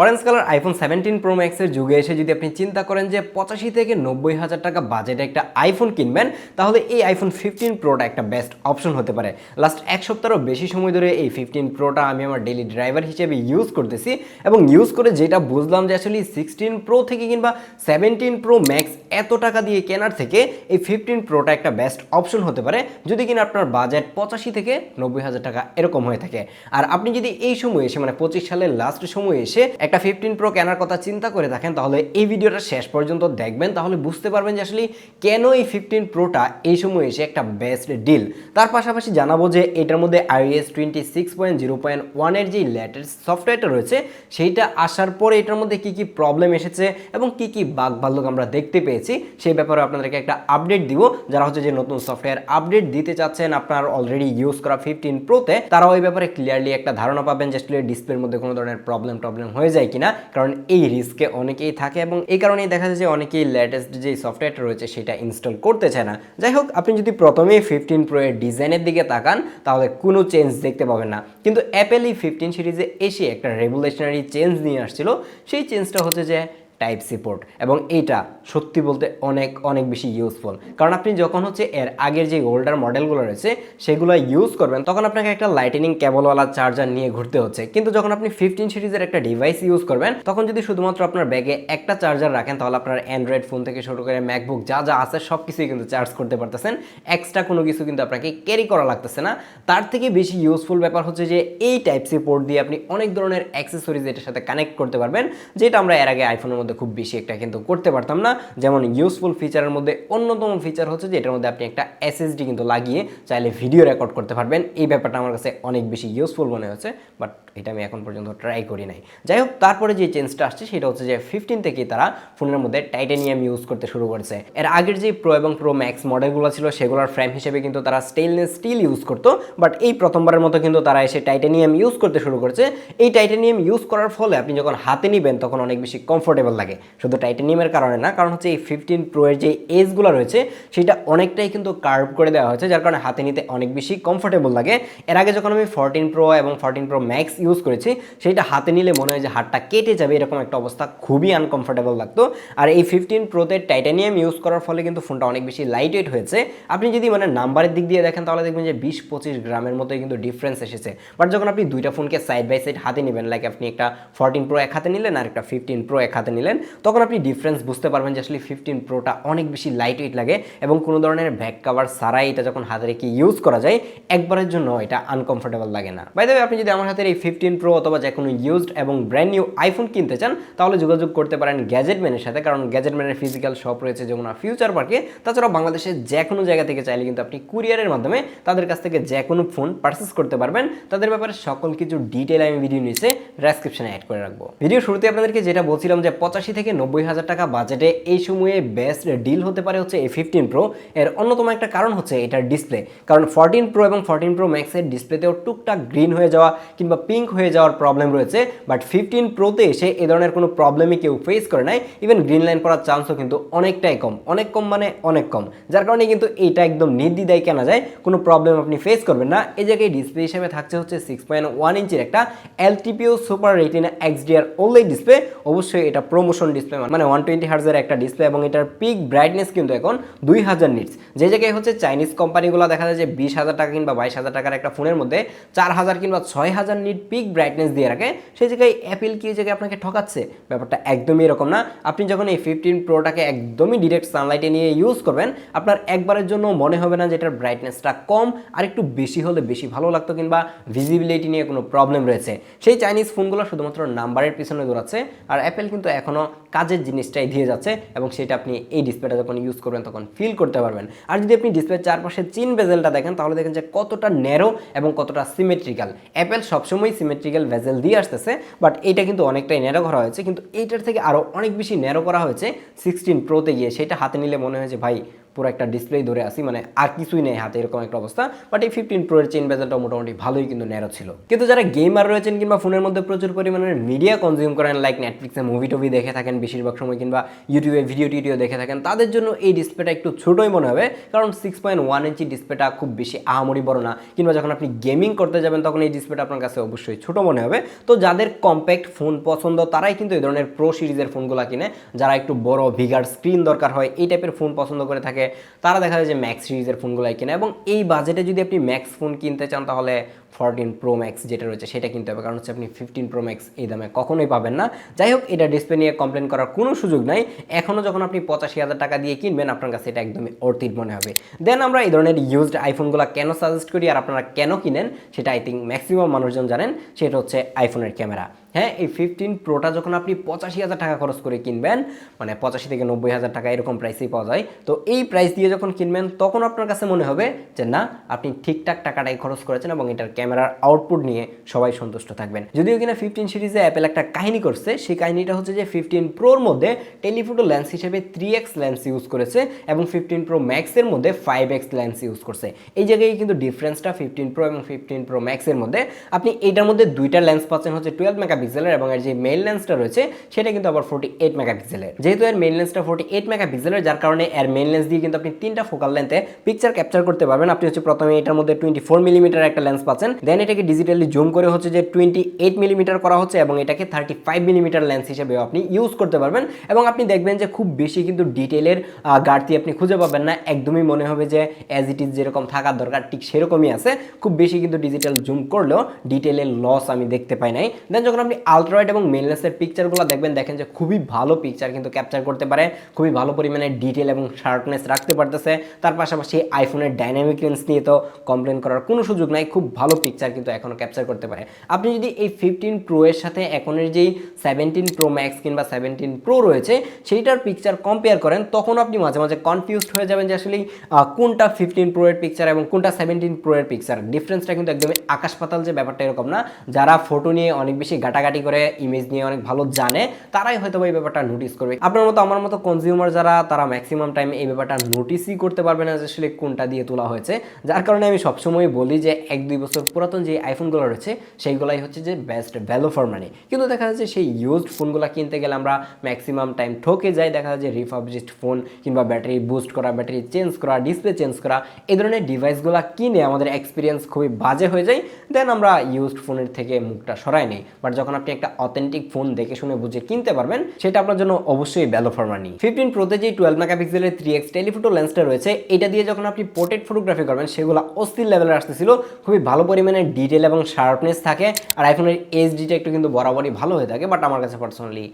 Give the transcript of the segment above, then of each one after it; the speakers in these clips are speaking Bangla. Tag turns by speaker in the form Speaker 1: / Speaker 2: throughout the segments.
Speaker 1: অরেঞ্জ কালার আইফোন 17 প্রো ম্যাক্সের যুগে এসে যদি আপনি চিন্তা করেন যে 85 থেকে 90,000 টাকা বাজেটে একটা আইফোন কিনবেন, তাহলে এই আইফোন 15 প্রোটা একটা বেস্ট অপশন হতে পারে। লাস্ট এক সপ্তাহেরও বেশি সময় ধরে এই 15 প্রোটা আমি আমার ডেইলি ড্রাইভার হিসেবে ইউজ করতেছি এবং ইউজ করে যেটা বুঝলাম যে আসলে 16 প্রো থেকে কিংবা 17 প্রো ম্যাক্স এত টাকা দিয়ে কেনার থেকে এই 15 প্রোটা একটা বেস্ট অপশন হতে পারে যদি কিনা আপনার বাজেট 85 থেকে 90,000 টাকা এরকম হয়ে থাকে। আর আপনি যদি এই সময় এসে মানে 25 সালের লাস্ট সময় এসে একটা 15 প্রো কেনার কথা চিন্তা করে থাকেন, তাহলে এই ভিডিওটা শেষ পর্যন্ত দেখবেন, তাহলে বুঝতে পারবেন যে আসলে কেন এই 15 প্রোটা এই সময় এসে একটা বেস্ট ডিল। তার পাশাপাশি জানাবো যে এটার মধ্যে iOS 26.0.1 এর যে লেটেস্ট সফটওয়্যারটা রয়েছে সেইটা আসার পরে এটার মধ্যে কি কি প্রবলেম এসেছে এবং কি কি বাগ ভাল্লুক আমরা দেখতে পেয়েছি সেই ব্যাপারে আপনাদেরকে একটা আপডেট দিব। যারা হচ্ছে যে নতুন সফটওয়্যার আপডেট দিতে চাচ্ছেন আপনার অলরেডি ইউজ করা 15 প্রোতে, তারাও এই ব্যাপারে ক্লিয়ারলি একটা ধারণা পাবেন যে আসলে ডিসপ্লের মধ্যে কোনো ধরনের প্রবলেম হয়ে যায় কিনা, কারণ এই রিস্কে অনেকেই থাকে এবং এই কারণেই দেখা যায় যে অনেকেই লেটেস্ট যে সফটওয়্যারটা রয়েছে সেটা ইনস্টল করতে চায় না। যাই হোক, আপনি যদি প্রথমেই 15 প্রো এর ডিজাইনের দিকে তাকান তাহলে কোনো চেঞ্জ দেখতে পাবেন না, কিন্তু অ্যাপেল এই 15 সিরিজে এসে একটা রেভলিউশনারি চেঞ্জ নিয়ে আসছিল। সেই চেঞ্জটা হচ্ছে যে টাইপ সি পোর্ট, এবং এইটা সত্যি বলতে অনেক অনেক বেশি ইউজফুল। কারণ আপনি যখন হচ্ছে এর আগের যে ওল্ডার মডেলগুলো রয়েছে সেগুলো ইউজ করবেন তখন আপনাকে একটা লাইটেনিং কেবলওয়ালা চার্জার নিয়ে ঘুরতে হচ্ছে, কিন্তু যখন আপনি 15 সিরিজের একটা ডিভাইস ইউজ করবেন তখন যদি শুধুমাত্র আপনার ব্যাগে একটা চার্জার রাখেন তাহলে আপনার অ্যান্ড্রয়েড ফোন থেকে শুরু করে ম্যাকবুক যা যা আছে সব কিছুই কিন্তু চার্জ করতে পারতেছেন। এক্সট্রা কোনো কিছু কিন্তু আপনাকে ক্যারি করা লাগতেছে না। তার থেকে বেশি ইউজফুল ব্যাপার হচ্ছে যে এই টাইপ সি পোর্ট দিয়ে আপনি অনেক ধরনের অ্যাক্সেসরিজ এটার সাথে কানেক্ট করতে পারবেন, যেটা আমরা এর আগে আইফোনের মধ্যে খুব বেশি একটা কিন্তু করতে পারতাম না। যেমন ইউজফুল ফিচারের মধ্যে অন্যতম ফিচার হচ্ছে যে এটার মধ্যে আপনি একটা এসএসডি কিন্তু লাগিয়ে চাইলে ভিডিও রেকর্ড করতে পারবেন। এই ব্যাপারটা আমার কাছে অনেক বেশি ইউজফুল মনে হচ্ছে, বাট এটা আমি এখন পর্যন্ত ট্রাই করি নাই। যাই হোক, তারপরে যে চেঞ্জটা আসছে সেটা হচ্ছে যে 15 থেকে তারা ফোনের মধ্যে টাইটানিয়াম ইউজ করতে শুরু করেছে। এর আগের যে প্রো এবং প্রো ম্যাক্স মডেলগুলো ছিল সেগুলোর ফ্রেম হিসেবে কিন্তু তারা স্টেইনলেস স্টিল ইউজ করতো, বাট এই প্রথমবারের মতো কিন্তু তারা এসে টাইটানিয়াম ইউজ করতে শুরু করেছে। এই টাইটানিয়াম ইউজ করার ফলে আপনি যখন হাতে নিবেন তখন অনেক বেশি কমফোর্টেবল লাগে। শুধু টাইটানিয়ামের কারণে না, কারণ হচ্ছে এই 15 প্রো এর যে এজগুলো রয়েছে সেটা অনেকটাই কিন্তু কার্ভ করে দেওয়া হয়েছে, যার কারণে হাতে নিতে অনেক বেশি কমফোর্টেবল লাগে। এর আগে যখন আমি 14 প্রো এবং 14 প্রো ম্যাক্স ইউজ করেছি সেটা হাতে নিলে মনে হয় যে হাতটা কেটে যাবে, এরকম একটা অবস্থা, খুবই আনকমফোর্টেবল লাগতো। আর এই 15 প্রোতে টাইটানিয়াম ইউজ করার ফলে কিন্তু ফোনটা অনেক বেশি লাইট ওয়েট হয়েছে। আপনি যদি মানে নাম্বারের দিক দিয়ে দেখেন তাহলে দেখবেন যে 20-25 গ্রামের মতোই কিন্তু ডিফারেন্স এসেছে। বাট যখন আপনি দুইটা ফোনকে সাইড বাই সাইড হাতে নেবেন, লাইক আপনি একটা 14 প্রো এক হাতে নিলেন আর একটা 15 প্রো এক হাতে নিলেন, তখন আপনি ডিফারেন্স বুঝতে পারবেন যে আসলে 15 প্রোটা অনেক বেশি লাইট ওয়েট লাগে এবং কোনো ধরনের ব্যাক কভার ছাড়াই এটা যখন হাতে রেখে ইউজ করা যায় একবারের জন্য এটা আনকমফোর্টেবল লাগে না। বাই দ্য ওয়ে, আপনি যদি আমার হাতের এই 15 প্রো অথবা যে কোনো ইউজড এবং ব্র্যান্ড নিউ আইফোন কিনতে চান তাহলে যোগাযোগ করতে পারেন গ্যাজেটম্যানের সাথে, কারণ গ্যাজেটম্যানের ফিজিক্যাল শপ রয়েছে যমুনা ফিউচার পার্কে। তাছাড়াও বাংলাদেশের যে কোনো জায়গা থেকে চাইলে কিন্তু আপনি কুরিয়ারের মাধ্যমে তাদের কাছ থেকে যে কোনো ফোন পারচেস করতে পারবেন। তাদের ব্যাপারে সকল কিছু ডিটেল আমি ভিডিও নিচে ডেসক্রিপশনে অ্যাড করে রাখবো। ভিডিও শুরুতে আপনাদেরকে যেটা বলছিলাম যে 85 থেকে 90,000 টাকা বাজেটে এই সময়ে বেস্ট ডিল হতে পারে হচ্ছে এই 15 প্রো। এর অন্যতম একটা কারণ হচ্ছে এটার ডিসপ্লে, কারণ 14 প্রো এবং 14 প্রো ম্যাক্সের ডিসপ্লেতেও টুকটাক গ্রিন হয়ে যাওয়া কিংবা পিঙ্ক হয়ে যাওয়ার প্রবলেম রয়েছে, বাট 15 প্রোতে এসে এ ধরনের কোনো প্রবলেমই কেউ ফেস করে নাই। ইভেন গ্রিন লাইন পড়ার চান্সও কিন্তু অনেকটাই কম, অনেক কম মানে অনেক কম, যার কারণে কিন্তু এইটা একদম নির্দ্বিধায় কেনা যায়, কোনো প্রবলেম আপনি ফেস করবেন না। এই জায়গায় ডিসপ্লে হিসেবে থাকছে হচ্ছে 6.1 ইঞ্চির একটা LTPO super retina XDR OLED display. অবশ্যই এটা প্রমোশন ডিসপ্লে, মানে 120 হার্জের একটা ডিসপ্লে এবং এটার পিক ব্রাইটনেস কিন্তু এখন 2000 নিটস। যে জায়গায় হচ্ছে চাইনিজ কোম্পানিগুলো দেখা যায় যে 20,000 টাকা কিংবা 22,000 টাকার একটা ফোনের মধ্যে 4000 কিংবা 6000 নিট পিক ব্রাইটনেস দিয়ে রাখে, সেই জায়গায় অ্যাপেল কি এই জায়গায় আপনাকে ঠকাচ্ছে? ব্যাপারটা একদমই এরকম না। আপনি যখন এই 15 প্রোটাকে একদমই ডিরেক্ট সানলাইটে নিয়ে ইউজ করবেন আপনার একবারের জন্য মনে হবে না যে এটার ব্রাইটনেসটা কম, আর একটু বেশি হলে বেশি ভালো লাগতো কিংবা ভিজিবিলিটি নিয়ে কোনো প্রবলেম রয়েছে। সেই চাইনিজ ফোনগুলো শুধুমাত্র নাম্বারের পিছনে দৌড়াচ্ছে, আর অ্যাপেল কিন্তু এখনও কাজের জিনিসটাই দিয়ে যাচ্ছে এবং সেটা আপনি এই ডিসপ্লেটা যখন ইউজ করবেন তখন ফিল করতে পারবেন। আর যদি আপনি ডিসপ্লের চারপাশে চিন বেজেলটা দেখেন তাহলে দেখেন যে কতটা ন্যারো এবং কতটা সিমেট্রিক্যাল। অ্যাপেল সবসময় সিমেট্রিক্যাল ভেজেল দিয়ে আসতেছে, বাট এইটা কিন্তু অনেকটাই ন্যারো করা হয়েছে, কিন্তু এইটার থেকে আরও অনেক বেশি ন্যারো করা হয়েছে 16 প্রোতে গিয়ে। সেটা হাতে নিলে মনে হয় যে ভাই পুরো একটা ডিসপ্লে ধরে আসি, মানে আর কিছুই নেই হাতে, এরকম একটা অবস্থা। বাট এই 15 Pro এর চেইন বেজেলটা মোটামুটি ভালোই কিন্তু ন্যারো ছিল। কিন্তু যারা গেমার রয়েছেন কিংবা ফোনের মধ্যে প্রচুর পরিমাণের মিডিয়া কনজিউম করেন, লাইক নেটফ্লিক্সে মুভি টুভি দেখে থাকেন বেশিরভাগ সময়, কিংবা ইউটিউবে ভিডিও টিডিও দেখে থাকেন, তাদের জন্য এই ডিসপ্লেটা একটু ছোটোই মনে হবে, কারণ 6.1 ইঞ্চি ডিসপ্লেটা খুব বেশি আহামরি বড় না, কিংবা যখন আপনি গেমিং করতে যাবেন তখন এই ডিসপ্লেটা আপনার কাছে অবশ্যই ছোট মনে হবে। তো যাদের কম্প্যাক্ট ফোন পছন্দ তারাই কিন্তু এই ধরনের প্রো সিরিজের ফোনগুলো কিনে, যারা একটু বড় ভিগার স্ক্রিন দরকার হয় এই টাইপের ফোন পছন্দ করে থাকে তারা দেখা যায় যে ম্যাক্স সিরিজের ফোনগুলাই কিনে। এবং এই বাজেটে যদি আপনি ম্যাক্স ফোন কিনতে চান তাহলে 14 Pro Max যেটা রয়েছে সেটা কিনতে হবে, কারণ হচ্ছে আপনি 15 Pro Max এই দামে কখনোই পাবেন না। যাই হোক, এটা ডিসপ্লে নিয়ে কমপ্লেন করার কোনো সুযোগ নাই। এখনও যখন আপনি 85,000 টাকা দিয়ে কিনবেন আপনার কাছে এটা একদমই অর্থিত মনে হবে। দেন আমরা এই ধরনের ইউজড আইফোনগুলো কেন সাজেস্ট করি আর আপনারা কেন কিনেন সেটা আই থিঙ্ক ম্যাক্সিমাম মানুষজন জানেন, সেটা হচ্ছে আইফোনের ক্যামেরা। হ্যাঁ, এই 15 Proটা যখন আপনি 85,000 টাকা খরচ করে কিনবেন, মানে 85 থেকে 90,000 টাকা এরকম প্রাইসেই পাওয়া যায়, তো এই প্রাইস দিয়ে যখন কিনবেন তখন আপনার কাছে মনে হবে যে না, আপনি ঠিকঠাক টাকাটাই খরচ করেছেন এবং এটার ক্যামেরার আউটপুট নিয়ে সবাই সন্তুষ্ট থাকবেন। যদিও কিনা 15 সিরিজে অ্যাপেল একটা কাহিনী করছে, সেই কাহিনীটা হচ্ছে যে 15 Proর মধ্যে টেলিফোটো লেন্স হিসেবে 3x লেন্স ইউজ করেছে এবং 15 Pro Max এর মধ্যে 5x লেন্স ইউজ করছে। এই জায়গায় কিন্তু ডিফারেন্সটা 15 Pro এবং 15 Pro Max এর মধ্যে। আপনি এইটার মধ্যে দুইটা লেন্স পাচ্ছেন হচ্ছে 12 মেগাপিক্সেলের, এবং এর যে মেইন লেন্সটা রয়েছে সেটা কিন্তু আবার 48 মেগাপিক্সেলের। যেহেতু এর মেইন লেন্সটা 48 মেগাপিক্সেলের, যার কারণে এর মেইন লেন্স দিয়ে কিন্তু আপনি 3টা ফোকাল লেন্থে পিকচার ক্যাপচার করতে পারবেন। আপনি হচ্ছে প্রথমে এটার মধ্যে 24 মিলিমিটার একটা লেন্স পাচ্ছেন, দেন এটাকে ডিজিটালি জুম করে হচ্ছে যে 28 মিলিমিটার করা হচ্ছে এবং এটাকে 35 মিলিমিটার লেন্স হিসেবে আপনি ইউজ করতে পারবেন। এবং আপনি দেখবেন যে খুব বেশি কিন্তু ডিটেলের ঘাটতি আপনি খুঁজে পাবেন না, একদমই মনে হবে যে অ্যাজ ইট ইজ যেরকম থাকার দরকার ঠিক সেরকমই আছে। খুব বেশি কিন্তু ডিজিটাল জুম করলেও ডিটেলের লস আমি দেখতে পাই নাই। দেন যখন আপনি আলট্রাওয়াইড এবং মেইন লেন্সের পিকচারগুলো দেখেন যে খুবই ভালো পিকচার কিন্তু ক্যাপচার করতে পারে, খুবই ভালো পরিমাণে ডিটেল এবং শার্পনেস রাখতে পারতেছে। তার পাশাপাশি আইফোনের ডাইনামিক লেন্স নিয়ে তো কমপ্লেন করার কোনো সুযোগ নাই, খুব ভালো পিকচার কিন্তু এখনও ক্যাপচার করতে পারে। আপনি যদি এই 15 Pro এর সাথে এখনের যেই 17 Pro Max কিংবা 17 Pro রয়েছে সেইটার পিকচার কম্পেয়ার করেন, তখন আপনি মাঝে মাঝে কনফিউজড হয়ে যাবেন যে আসলে কোনটা 15 Pro এর পিকচার এবং কোনটা 17 Pro এর পিকচার। ডিফারেন্সটা কিন্তু একদমই আকাশ পাতাল, যে ব্যাপারটা এরকম না। যারা ফটো নিয়ে অনেক বেশি ঘাটাঘাটি করে, ইমেজ নিয়ে অনেক ভালো জানে, তারাই হয়তো এই ব্যাপারটা নোটিস করবে। আপনার মতো আমার মতো কনজিউমার যারা, তারা ম্যাক্সিমাম টাইম এই ব্যাপারটা নোটিসই করতে পারবে না যে আসলে কোনটা দিয়ে তোলা হয়েছে। যার কারণে আমি সবসময় বলি যে 1-2 বছর পুরাতন যে আইফোনগুলো রয়েছে সেইগুলাই হচ্ছে যে বেস্ট ভ্যালু ফর মানি। কিন্তু দেখা যাচ্ছে সেই ইউজড ফোনগুলো কিনতে গেলে আমরা ম্যাক্সিমাম টাইম ঠকে যাই। দেখা যায় যে রিফাবলিশড ফোন কিংবা ব্যাটারি বুস্ট করা, ব্যাটারি চেঞ্জ করা, ডিসপ্লে চেঞ্জ করা, এই ধরনের ডিভাইসগুলো কিনে আমাদের এক্সপিরিয়েন্স খুবই বাজে হয়ে যায়। দেন আমরা ইউজড ফোনের থেকে মুখটা সরাই নেই। বাট যখন আপনি একটা অথেন্টিক ফোন দেখে শুনে বুঝে কিনতে পারবেন, সেটা আপনার জন্য অবশ্যই ভ্যালু ফর মানি। 15 Proতে যে 12 মেগাপিক্সেলের 3x টেলিফোটো লেন্সটা রয়েছে, এটা দিয়ে যখন আপনি পোর্ট্রেট ফটোগ্রাফি করবেন সেগুলো অস্থির লেভেলে আসতেছিল, খুবই ভালো পরিমাণে ডিটেল এবং শার্পনেস থাকে। আর আইফোনের এইচডিটা একটু কিন্তু বরাবরই ভালো হয়ে থাকে, বাট আমার কাছে পার্সোনালি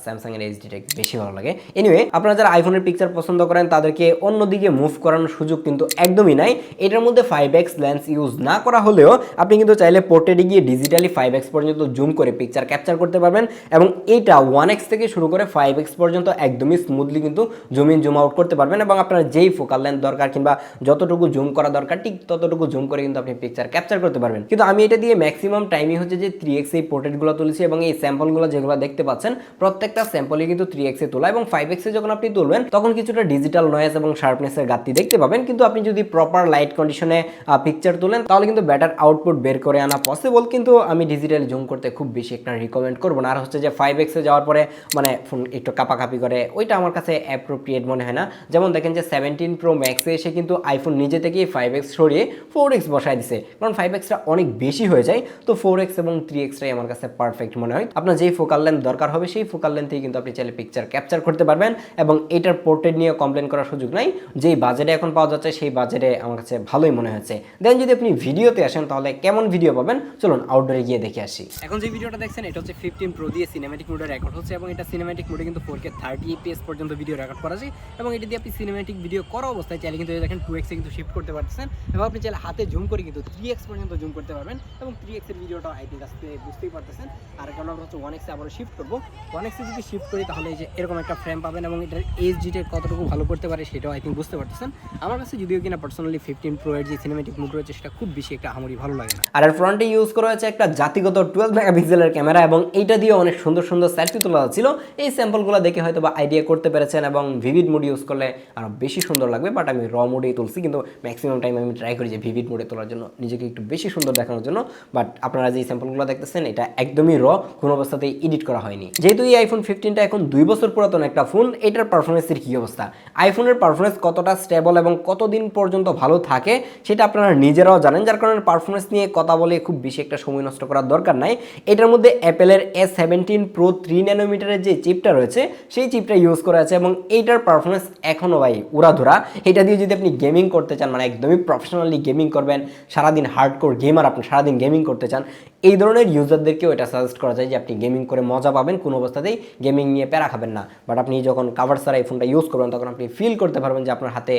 Speaker 1: স্যামসাংয়ের এইচডিটা বেশি ভালো লাগে। এনিওয়ে, আপনারা যারা আইফোনের পিকচার পছন্দ করেন তাদেরকে অন্যদিকে মুভ করানোর সুযোগ কিন্তু একদমই নাই। এটার মধ্যে 5x লেন্স ইউজ না করা হলেও আপনি কিন্তু চাইলে পোর্ট্রেটে গিয়ে ডিজিটালি 5x পর্যন্ত জুম করে পিকচার ক্যাপচার করতে পারবেন, এবং এইটা 1x থেকে শুরু করে 5x পর্যন্ত একদমই স্মুথলি কিন্তু জুম ইন জুম আউট করতে পারবেন। এবং আপনার যেই ফোকাল লেন্থ দরকার কিংবা যতটুকু জুম করা দরকার ঠিক ততটুকু জুম করে কিন্তু আপনি পিকচার ক্যাপচার করতে পারবেন। কিন্তু আমি এটা দিয়ে ম্যাক্সিমাম টাইমই হচ্ছে যে 3x এই পোর্ট্রেটগুলো তুলেছি, এবং এই স্যাম্পলগুলো যেগুলো দেখতে পাচ্ছেন প্রত্যেকটা স্যাম্পলই কিন্তু 3x এ তোলা, এবং 5x এ যখন আপনি তুলবেন তখন কিছুটা ডিজিটাল নয়েজ এবং শার্পনেসের ঘাটতি দেখতে পাবেন। কিন্তু আপনি যদি প্রপার লাইট কন্ডিশনে পিকচার তোলেন তাহলে কিন্তু বেটার আউটপুট বের করে আনা পসিবল। কিন্তু আমি ডিজিটালি জুম করতে খুব বেশি একটা রিকমেন্ড করবো না। আর হচ্ছে যে 5x এ যাওয়ার পরে মানে ফোন একটু কাপাকাপি করে, ওইটা আমার কাছে অ্যাপ্রোপ্রিয়েট মনে হয় না। যেমন দেখেন যে 17 Pro Max এ এসে কিন্তু আইফোন নিজে থেকেই 5x সরিয়ে 4x বসায় দিছে, কারণ 5xটা অনেক বেশি হয়ে যায়। তো 4x এবং 3xটাই আমার কাছে পারফেক্ট মনে হয়। আপনার যেই ফোকাল লেন্থ দরকার হবে সেই ফোকাল লেন্থেই কিন্তু আপনি চাইলে পিকচার ক্যাপচার করতে পারবেন, এবং এটার পোর্ট্রেট নিয়ে কমপ্লেন করার সুযোগ নাই। যেই বাজেটে এখন পাওয়া যাচ্ছে সেই বাজেটে আমার কাছে ভালোই মনে হচ্ছে। দেন যদি আপনি ভিডিওতে আসেন তাহলে কেমন ভিডিও পাবেন চলুন আউটডোরে গিয়ে দেখে আসি। এখন যে ভিডিওটা দেখছেন এটা হচ্ছে 15 Pro দিয়ে সিনেম্যাটিক মোডে রেকর্ড হচ্ছে, এবং এটা সিনেম্যাটিক মোডে কিন্তু 4K 30 fps পর্যন্ত ভিডিও রেকর্ড করা যায়। এবং এটা দিয়ে আপনি সিনেম্যাটিক ভিডিও করা অবস্থায় চাইলে কিন্তু দেখেন 2x এ কিন্তু শিফট করতে পারতেছেন, এবং আপনি চাইলে হাতে জুম করে কিন্তু 3x পর্যন্ত
Speaker 2: পর্যন্ত জুম করতে পারবেন এবং 3x এর ভিডিওটা আই থিঙ্ক আজকে বুঝতেই পারতেছেন। আর এখন আমরা হচ্ছে 1x এ আবারও শিফট করবো। 1x এ যদি শিফট করি তাহলে এই যে এরকম একটা ফ্রেম পাবেন এবং এটার এইচডিটা কতটুকু ভালো করতে পারে সেটাও আই থিঙ্ক বুঝতে পারতেছেন। আমার কাছে যদিও কিনা পার্সোনালি 15 প্রো এর যে সিনেমেটিক মোড রয়েছে সেটা খুব বেশি একটা আহামরি ভালো লাগে না।
Speaker 1: আর এর ফ্রন্টে ইউজ করা হয়েছে একটা জাতিগত 12 মেগাপিক্সেলের ক্যামেরা এবং এইটা দিয়ে অনেক সুন্দর সুন্দর সেলফি তোলা ছিল। এই স্যাম্পলগুলো দেখে হয়তো বা আইডিয়া করতে পেরেছেন এবং ভিভিড মোড ইউজ করলে আরও বেশি সুন্দর লাগবে, বাট আমি র মোডেই তুলছি, কিন্তু ম্যাক্সিমাম টাইম আমি ট্রাই করি যে ভিভিড মোডে তোলার জন্য, নিজেকে একটু বেশি সুন্দর দেখানোর জন্য। বাট আপনারা যে স্যাম্পলগুলো দেখতেছেন এটা একদমই র, কোনো অবস্থাতেই এডিট করা হয়নি। যেহেতু এই আইফোন 15টা এখন 2 বছর পুরাতন একটা ফোন, এটার পারফরমেন্সের কী অবস্থা, আইফোনের পারফরমেন্স কতটা স্টেবল এবং কতদিন পর্যন্ত ভালো থাকে সেটা আপনারা নিজেরাও জানেন, যার কারণে পারফরমেন্স নিয়ে কথা বলে খুব বেশি একটা সময় নষ্ট করার দরকার নাই। এটার মধ্যে অ্যাপেলের A17 Pro 3 ন্যানোমিটারের যে চিপটা রয়েছে সেই চিপটা ইউজ করা আছে এবং এইটার পারফরমেন্স এখনও ভাই উড়াধুরা। এটা দিয়ে যদি আপনি গেমিং করতে চান, মানে একদমই প্রফেশনালি গেমিং করবেন, সারাদিন হার্ডকোর গেমার, আপনি সারাদিন গেমিং করতে চান, এই ধরনের ইউজারদেরকেও এটা সাজেস্ট করা যায় যে আপনি গেমিং করে মজা পাবেন, কোনো অবস্থাতেই গেমিং নিয়ে প্যারা খাবেন না। বাট আপনি যখন কাভার ছাড়া এই ফোনটা ইউজ করবেন তখন আপনি ফিল করতে পারবেন যে আপনার হাতে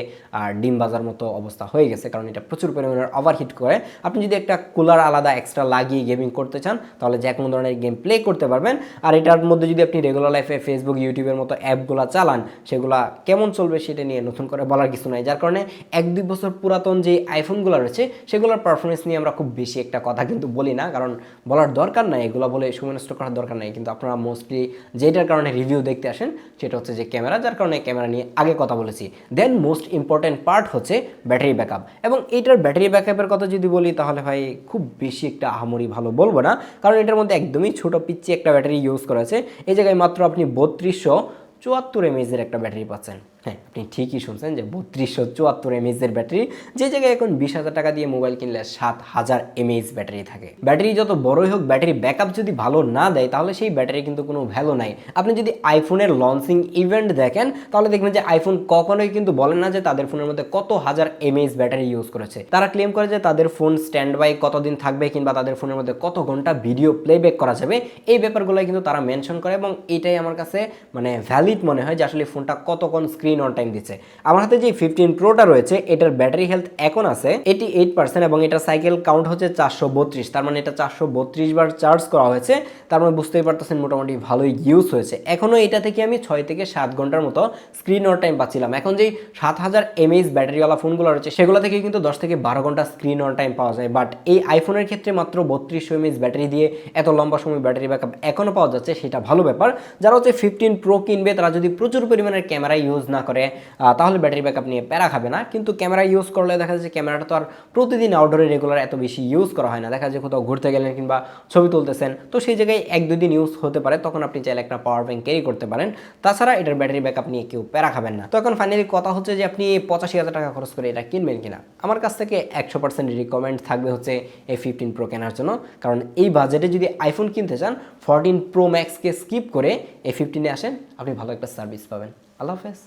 Speaker 1: ডিম বাজার মতো অবস্থা হয়ে গেছে, কারণ এটা প্রচুর পরিমাণে ওভারহিট করে। আপনি যদি একটা কুলার আলাদা এক্সট্রা লাগিয়ে গেমিং করতে চান তাহলে যে কোনো ধরনের গেম প্লে করতে পারবেন। আর এটার মধ্যে যদি আপনি রেগুলার লাইফে ফেসবুক, ইউটিউবের মতো অ্যাপগুলো চালান, সেগুলা কেমন চলবে সেটা নিয়ে নতুন করে বলার কিছু নাই, যার কারণে 1-2 বছর পুরাতন যে আইফোনগুলো রয়েছে সেগুলোর পারফরমেন্স নিয়ে আমরা খুব বেশি একটা কথা কিন্তু বলি না, কারণ বলার দরকার নাই, এগুলো বলে সময় নষ্ট করার দরকার নাই। কিন্তু আপনারা মোস্টলি যেটার কারণে রিভিউ দেখতে আসেন সেটা হচ্ছে যে ক্যামেরা, যার কারণে ক্যামেরা নিয়ে আগে কথা বলেছি। দেন মোস্ট ইম্পর্টেন্ট পার্ট হচ্ছে ব্যাটারি ব্যাকআপ, এবং এইটার ব্যাটারি ব্যাকআপের কথা যদি বলি তাহলে ভাই খুব বেশি একটা আহামরি ভালো বলবো না, কারণ এটার মধ্যে একদমই ছোট পিচ্ছি একটা ব্যাটারি ইউজ করা আছে। এই জায়গায় মাত্র আপনি 3274 mAh একটা ব্যাটারি পাচ্ছেন। হ্যাঁ, আপনি ঠিকই শুনছেন যে 3274 mAh ব্যাটারি, যে জায়গায় এখন 20,000 টাকা দিয়ে মোবাইল কিনলে 7000 mAh ব্যাটারি থাকে। ব্যাটারি যত বড়ই হোক, ব্যাটারি ব্যাকআপ যদি ভালো না দেয় তাহলে সেই ব্যাটারি কিন্তু কোনো ভ্যালু নাই। আপনি যদি আইফোনের লঞ্চিং ইভেন্ট দেখেন তাহলে দেখবেন যে আইফোন কখনোই কিন্তু বলেন না যে তাদের ফোনের মধ্যে কত হাজার mAh ব্যাটারি ইউজ করেছে। তারা ক্লেম করে যে তাদের ফোন স্ট্যান্ড বাই কতদিন থাকবে কিংবা তাদের ফোনের মধ্যে কত ঘন্টা ভিডিও প্লেব্যাক করা যাবে, এই ব্যাপারগুলো কিন্তু তারা মেনশন করে, এবং এটাই আমার কাছে মানে ভ্যালিড মনে হয় যে আসলে ফোনটা কতক্ষণ স্ক্রিন অন টাইম দিচ্ছে। আমার হাতে যে 15 প্রোটা রয়েছে এটার ব্যাটারি হেলথ এখন আছে 88% এবং এটার সাইকেল কাউন্ট হচ্ছে 432, তার মানে এটা 432 বার চার্জ করা হয়েছে, তার মানে বুঝতেই পারতেছেন মোটামুটি ভালোই ইউজ হয়েছে। এখনও এটা থেকে আমি 6 থেকে 7 ঘন্টার মতো স্ক্রিন অন টাইম পাচ্ছিলাম। এখন যেই 7000 mAh ব্যাটারিওয়ালা ফোনগুলো রয়েছে সেগুলো থেকে কিন্তু 10 থেকে 12 ঘন্টা স্ক্রিন অন টাইম পাওয়া যায়, বাট এই আইফোনের ক্ষেত্রে মাত্র 3200 mAh ব্যাটারি দিয়ে এত লম্বা সময় ব্যাটারি ব্যাকআপ এখনও পাওয়া যাচ্ছে, সেটা ভালো ব্যাপার। যারা হচ্ছে 15 প্রো কিনবে তারা যদি প্রচুর পরিমাণের ক্যামেরা ইউজ না করে তাহলে ব্যাটারি ব্যাকআপ নিয়ে প্যারা খাবে না, কিন্তু ক্যামেরা ইউজ করলে দেখা যাচ্ছে ক্যামেরাটা তো আর প্রতিদিন আউটডোরে রেগুলার এত বেশি ইউজ করা হয় না, দেখা যায় কোথাও ঘুরতে গেলেন কিংবা ছবি তুলতেছেন, তো সেই জায়গায় 1-2 দিন ইউজ হতে পারে, তখন আপনি চাইলে একটা পাওয়ার ব্যাংক ক্যারি করতে পারেন। তাছাড়া এটার ব্যাটারি ব্যাকআপ নিয়ে কেউ প্যারা খাবেন না। তো এখন ফাইনালি কথা হচ্ছে যে আপনি 85,000 টাকা খরচ করে এটা কিনবেন কিনা। আমার কাছ থেকে 100% রিকমেন্ড থাকবে হচ্ছে এই 15 প্রো কেনার জন্য, কারণ এই বাজেটে যদি আইফোন কিনতে চান 14 প্রো ম্যাক্সকে স্কিপ করে এই 15-এ আসেন, আপনি ভালো একটা সার্ভিস পাবেন। আল্লাহ হাফেজ।